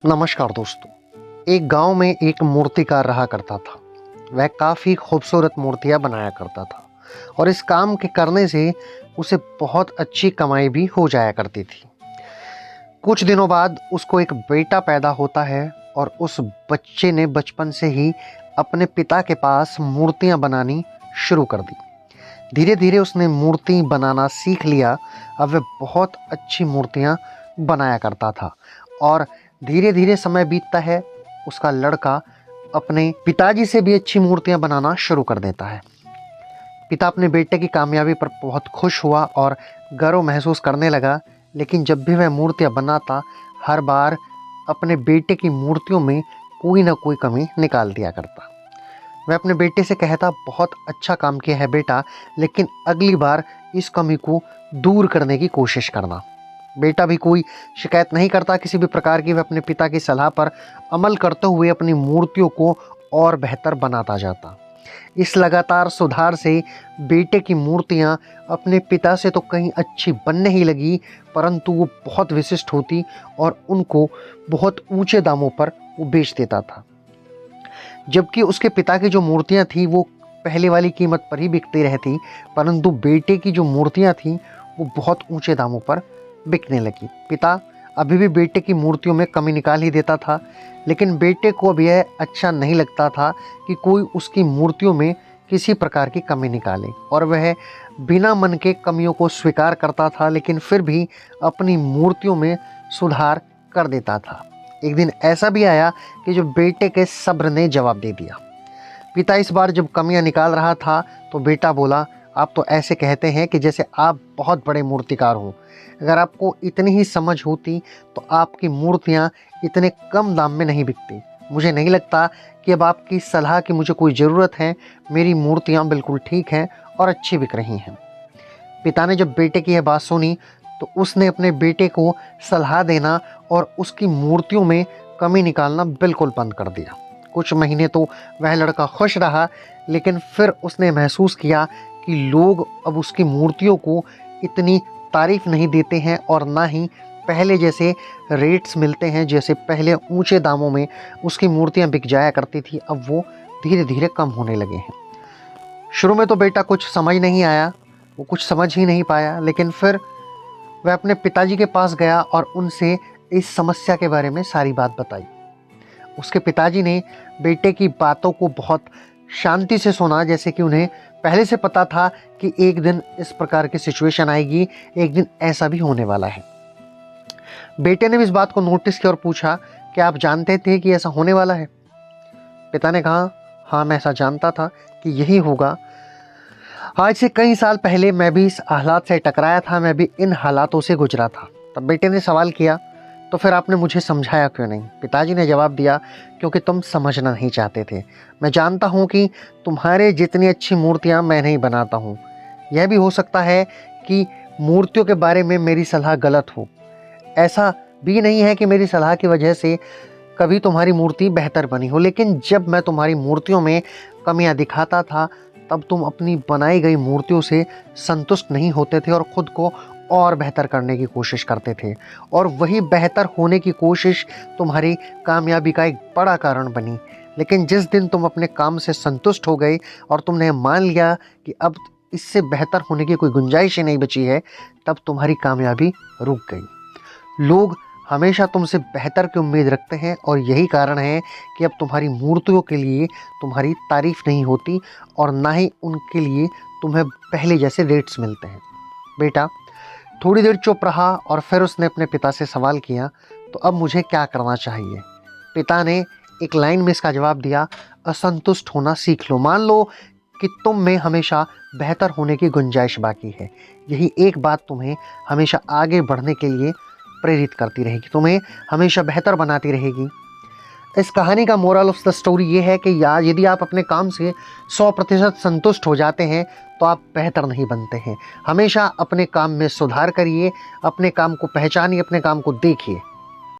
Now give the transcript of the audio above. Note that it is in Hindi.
नमस्कार दोस्तों। एक गांव में एक मूर्तिकार रहा करता था। वह काफ़ी खूबसूरत मूर्तियां बनाया करता था और इस काम के करने से उसे बहुत अच्छी कमाई भी हो जाया करती थी। कुछ दिनों बाद उसको एक बेटा पैदा होता है और उस बच्चे ने बचपन से ही अपने पिता के पास मूर्तियां बनानी शुरू कर दी। धीरे धीरे उसने मूर्ति बनाना सीख लिया। अब वह बहुत अच्छी मूर्तियां बनाया करता था और धीरे धीरे समय बीतता है। उसका लड़का अपने पिताजी से भी अच्छी मूर्तियां बनाना शुरू कर देता है। पिता अपने बेटे की कामयाबी पर बहुत खुश हुआ और गर्व महसूस करने लगा। लेकिन जब भी वह मूर्तियां बनाता, हर बार अपने बेटे की मूर्तियों में कोई ना कोई कमी निकाल दिया करता। वह अपने बेटे से कहता, बहुत अच्छा काम किया है बेटा, लेकिन अगली बार इस कमी को दूर करने की कोशिश करना। बेटा भी कोई शिकायत नहीं करता किसी भी प्रकार की। वह अपने पिता की सलाह पर अमल करते हुए अपनी मूर्तियों को और बेहतर बनाता जाता। इस लगातार सुधार से बेटे की मूर्तियां अपने पिता से तो कहीं अच्छी बनने ही लगी, परंतु वो बहुत विशिष्ट होती और उनको बहुत ऊंचे दामों पर वो बेच देता था। जबकि उसके पिता की जो मूर्तियां थी वो पहले वाली कीमत पर ही बिकती रहती, परंतु बेटे की जो मूर्तियां थी वो बहुत ऊंचे दामों पर बिकने लगी। पिता अभी भी बेटे की मूर्तियों में कमी निकाल ही देता था, लेकिन बेटे को अब यह अच्छा नहीं लगता था कि कोई उसकी मूर्तियों में किसी प्रकार की कमी निकाले, और वह बिना मन के कमियों को स्वीकार करता था, लेकिन फिर भी अपनी मूर्तियों में सुधार कर देता था। एक दिन ऐसा भी आया कि जो बेटे के सब्र ने जवाब दे दिया। पिता इस बार जब कमियां निकाल रहा था तो बेटा बोला, आप तो ऐसे कहते हैं कि जैसे आप बहुत बड़े मूर्तिकार हो। अगर आपको इतनी ही समझ होती तो आपकी मूर्तियां इतने कम दाम में नहीं बिकती। मुझे नहीं लगता कि अब आपकी सलाह की मुझे कोई ज़रूरत है। मेरी मूर्तियां बिल्कुल ठीक हैं और अच्छी बिक रही हैं। पिता ने जब बेटे की यह बात सुनी तो उसने अपने बेटे को सलाह देना और उसकी मूर्तियों में कमी निकालना बिल्कुल बंद कर दिया। कुछ महीने तो वह लड़का खुश रहा, लेकिन फिर उसने महसूस किया कि लोग अब उसकी मूर्तियों को इतनी तारीफ नहीं देते हैं और ना ही पहले जैसे रेट्स मिलते हैं। जैसे पहले ऊंचे दामों में उसकी मूर्तियां बिक जाया करती थी, अब वो धीरे धीरे कम होने लगे हैं। शुरू में तो बेटा कुछ समझ नहीं आया, वो कुछ समझ ही नहीं पाया, लेकिन फिर वह अपने पिताजी के पास गया और उनसे इस समस्या के बारे में सारी बात बताई। उसके पिताजी ने बेटे की बातों को बहुत शांति से सुना, जैसे कि उन्हें पहले से पता था कि एक दिन इस प्रकार की सिचुएशन आएगी, एक दिन ऐसा भी होने वाला है। बेटे ने भी इस बात को नोटिस किया और पूछा, क्या आप जानते थे कि ऐसा होने वाला है? पिता ने कहा, हाँ, मैं ऐसा जानता था कि यही होगा। आज से कई साल पहले मैं भी इस हालात से टकराया था, मैं भी इन हालातों से गुजरा था। तब बेटे ने सवाल किया, तो फिर आपने मुझे समझाया क्यों नहीं? पिताजी ने जवाब दिया, क्योंकि तुम समझना नहीं चाहते थे। मैं जानता हूँ कि तुम्हारे जितनी अच्छी मूर्तियाँ मैं नहीं बनाता हूँ। यह भी हो सकता है कि मूर्तियों के बारे में मेरी सलाह गलत हो। ऐसा भी नहीं है कि मेरी सलाह की वजह से कभी तुम्हारी मूर्ति बेहतर बनी हो, लेकिन जब मैं तुम्हारी मूर्तियों में कमियाँ दिखाता था तब तुम अपनी बनाई गई मूर्तियों से संतुष्ट नहीं होते थे और ख़ुद को और बेहतर करने की कोशिश करते थे, और वही बेहतर होने की कोशिश तुम्हारी कामयाबी का एक बड़ा कारण बनी। लेकिन जिस दिन तुम अपने काम से संतुष्ट हो गए और तुमने मान लिया कि अब इससे बेहतर होने की कोई गुंजाइश ही नहीं बची है, तब तुम्हारी कामयाबी रुक गई। लोग हमेशा तुमसे बेहतर की उम्मीद रखते हैं और यही कारण है कि अब तुम्हारी मूर्तियों के लिए तुम्हारी तारीफ नहीं होती और ना ही उनके लिए तुम्हें पहले जैसे रेट्स मिलते हैं। बेटा थोड़ी देर चुप रहा और फिर उसने अपने पिता से सवाल किया, तो अब मुझे क्या करना चाहिए? पिता ने एक लाइन में इसका जवाब दिया, असंतुष्ट होना सीख लो। मान लो कि तुम में हमेशा बेहतर होने की गुंजाइश बाकी है। यही एक बात तुम्हें हमेशा आगे बढ़ने के लिए प्रेरित करती रहेगी, तुम्हें हमेशा बेहतर बनाती रहेगी। इस कहानी का मोरल ऑफ द स्टोरी ये है कि यार, यदि आप अपने काम से 100% संतुष्ट हो जाते हैं तो आप बेहतर नहीं बनते हैं। हमेशा अपने काम में सुधार करिए, अपने काम को पहचानिए, अपने काम को देखिए।